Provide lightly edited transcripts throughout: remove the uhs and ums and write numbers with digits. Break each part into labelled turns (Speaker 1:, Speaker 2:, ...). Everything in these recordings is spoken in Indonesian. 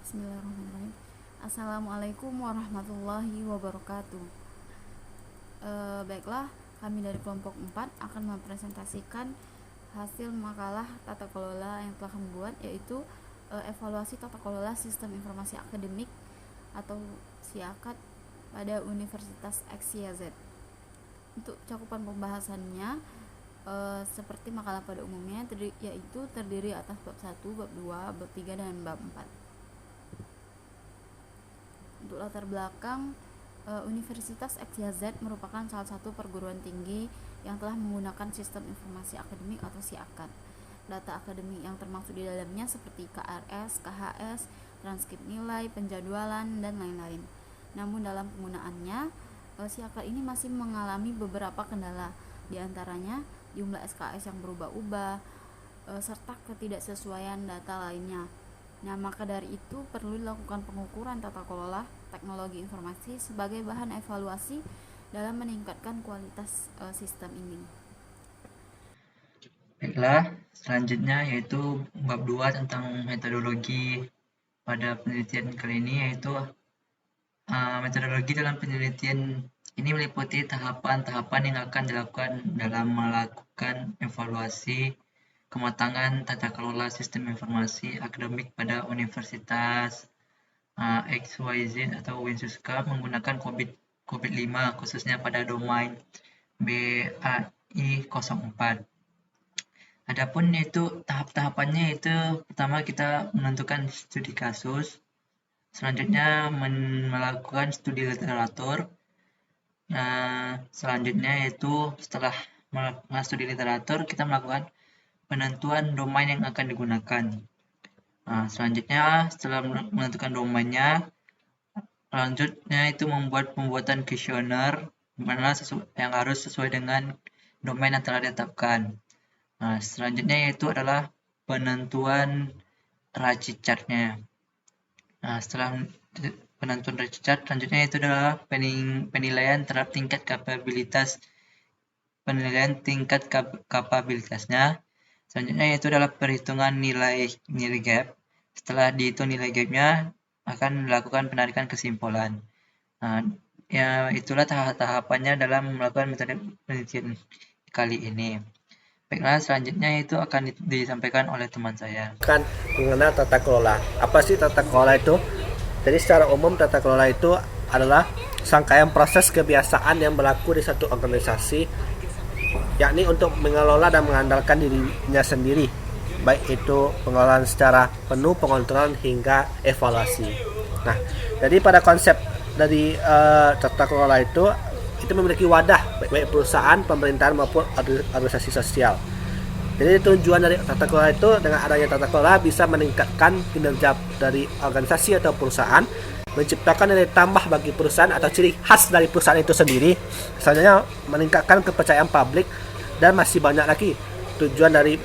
Speaker 1: Bismillahirrahmanirrahim. Assalamualaikum warahmatullahi wabarakatuh. Baiklah, kami dari kelompok 4 akan mempresentasikan hasil makalah tata kelola yang telah kami buat, yaitu evaluasi tata kelola sistem informasi akademik atau SIAKAD pada Universitas XYZ. Untuk cakupan pembahasannya seperti makalah pada umumnya, yaitu terdiri atas bab 1, bab 2, bab 3, dan bab 4. Untuk latar belakang, Universitas XYZ merupakan salah satu perguruan tinggi yang telah menggunakan sistem informasi akademik atau SIAKAD. Data akademik yang termasuk di dalamnya seperti KRS, KHS, transkrip nilai, penjadwalan, dan lain-lain. Namun dalam penggunaannya, SIAKAD ini masih mengalami beberapa kendala, di antaranya jumlah SKS yang berubah-ubah, serta ketidaksesuaian data lainnya. Nah, maka dari itu perlu dilakukan pengukuran tata kelola teknologi informasi sebagai bahan evaluasi dalam meningkatkan kualitas sistem ini.
Speaker 2: Baiklah, selanjutnya yaitu bab 2 tentang metodologi pada penelitian kali ini, yaitu metodologi dalam penelitian ini meliputi tahapan-tahapan yang akan dilakukan dalam melakukan evaluasi kematangan tata kelola sistem informasi akademik pada Universitas XYZ atau Winsuska menggunakan COVID-5 khususnya pada domain BAI 04. Adapun itu tahap-tahapannya itu pertama kita menentukan studi kasus, selanjutnya melakukan studi literatur. Selanjutnya yaitu setelah melakukan studi literatur kita melakukan penentuan domain yang akan digunakan. Selanjutnya setelah menentukan domainnya, selanjutnya itu pembuatan kuesioner yang harus sesuai dengan domain yang telah ditetapkan. Selanjutnya yaitu adalah penentuan range chart-nya. Setelah penentuan range chart, selanjutnya itu adalah penilaian terhadap tingkat kapabilitasnya. Selanjutnya itu adalah perhitungan nilai gap. Setelah dihitung nilai gapnya, akan dilakukan penarikan kesimpulan. Ya, itulah tahapannya dalam melakukan metode penelitian kali ini. Baiklah, selanjutnya itu akan disampaikan oleh teman saya.
Speaker 3: Mengenal tata kelola. Apa sih tata kelola itu? Jadi secara umum tata kelola itu adalah rangkaian proses kebiasaan yang berlaku di satu organisasi, yakni untuk mengelola dan mengandalkan dirinya sendiri, baik itu pengelolaan secara penuh, pengontrolan hingga evaluasi. Nah, jadi pada konsep dari tata kelola itu memiliki wadah baik perusahaan, pemerintahan maupun organisasi sosial. Jadi tujuan dari tata kelola itu, dengan adanya tata kelola bisa meningkatkan kinerja dari organisasi atau perusahaan, menciptakan nilai tambah bagi perusahaan atau ciri khas dari perusahaan itu sendiri, misalnya meningkatkan kepercayaan publik, dan masih banyak lagi tujuan dari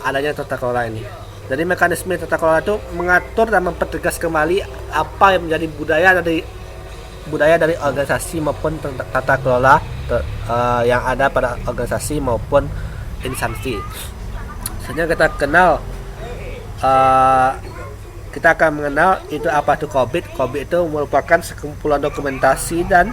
Speaker 3: adanya tata kelola ini. Jadi mekanisme tata kelola itu mengatur dan mempertegas kembali apa yang menjadi budaya dari organisasi maupun tata kelola yang ada pada organisasi maupun instansi. Selanjutnya kita akan mengenal itu apa itu COVID. COVID itu merupakan sekumpulan dokumentasi dan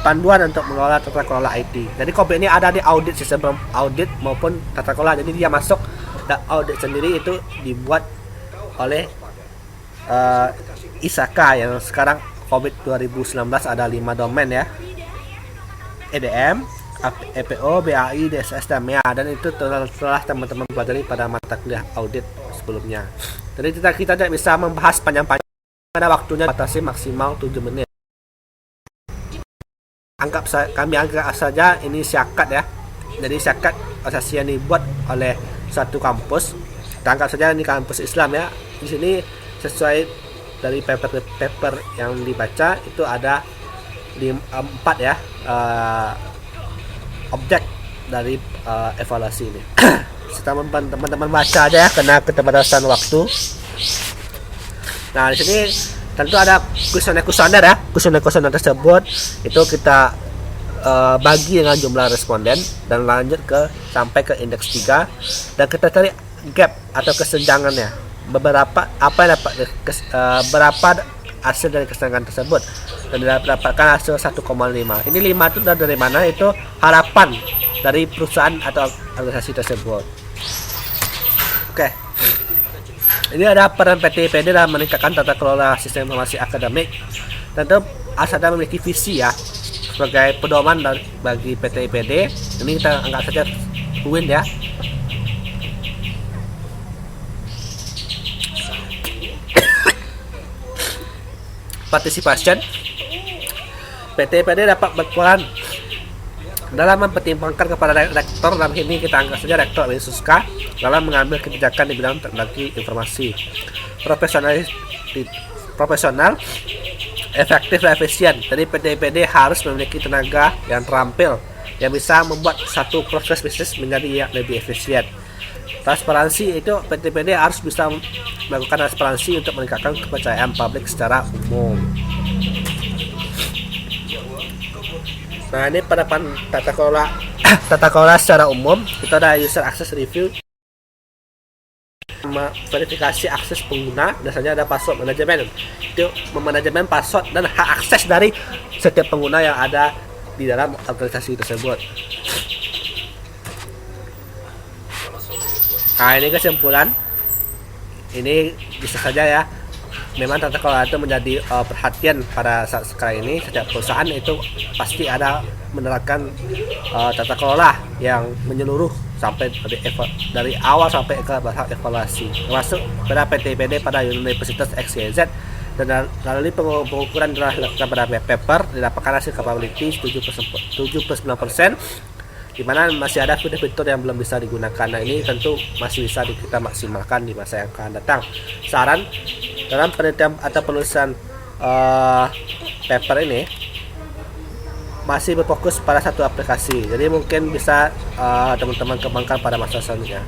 Speaker 3: panduan untuk mengelola tata kelola IT. Jadi COVID ini ada di audit, sistem audit maupun tata kelola. Jadi dia masuk, dan audit sendiri itu dibuat oleh ISAKA yang sekarang COVID 2019 ada 5 domain ya. EDM, EPO, BAI, DSS, dan MEA, dan itu telah teman-teman pelajari pada mata kuliah audit sebelumnya. Jadi kita tidak bisa membahas panjang-panjang, ada waktunya batasi maksimal 7 menit. Kami anggap saja ini SIAKAD ya. Jadi SIAKAD organisasi yang dibuat oleh satu kampus. Kita anggap saja ini kampus Islam ya. Di sini sesuai dari paper yang dibaca itu ada 4 ya objek dari evaluasi ini. Teman-teman baca aja ya, karena keterbatasan waktu. Nah, di sini tentu ada kuesioner ya. Kuesioner tersebut itu kita bagi dengan jumlah responden dan lanjut sampai ke indeks 3, dan kita cari gap atau kesenjangannya. berapa hasil dari kesenangan tersebut, dan didapatkan hasil 1,5. Ini 5 itu dari mana? Itu harapan dari perusahaan atau organisasi tersebut. Oke. Ini ada peran PT IPD dalam meningkatkan tata kelola sistem informasi akademik. Tentu Asada memiliki visi ya sebagai pedoman bagi PT IPD. Ini kita anggap saja UIN ya. Participation. PT IPD dapat berperan dalam mempertimbangkan kepada rektor, dalam ini kita anggap saja rektor Suska, dalam mengambil kebijakan di bidang teknologi informasi. Profesional, efektif dan efisien. Jadi PT IPD harus memiliki tenaga yang terampil yang bisa membuat satu proses bisnis menjadi yang lebih efisien. Transparansi, itu PT IPD harus bisa melakukan transparansi untuk meningkatkan kepercayaan publik secara umum. Nah, ini penerapan tata kelola secara umum. Itu ada user access review, verifikasi akses pengguna, biasanya ada password manajemen. Itu memanajemen password dan hak akses dari setiap pengguna yang ada di dalam organisasi tersebut. Nah, ini kesimpulan. Ini bisa saja ya, memang tata kelola itu menjadi perhatian pada saat sekarang ini. Setiap perusahaan itu pasti ada menerapkan tata kelola yang menyeluruh sampai dari awal sampai ke tahap evaluasi, termasuk pada PT IPD pada Universitas XYZ. Dan melalui pengukuran telah dilakukan pada paper, didapatkan hasil capability 7+9%, di mana masih ada fitur-fitur yang belum bisa digunakan. Nah, ini tentu masih bisa kita maksimalkan di masa yang akan datang. Saran dalam penelitian atau penulisan paper ini masih berfokus pada satu aplikasi, jadi mungkin bisa teman-teman kembangkan pada masa selanjutnya.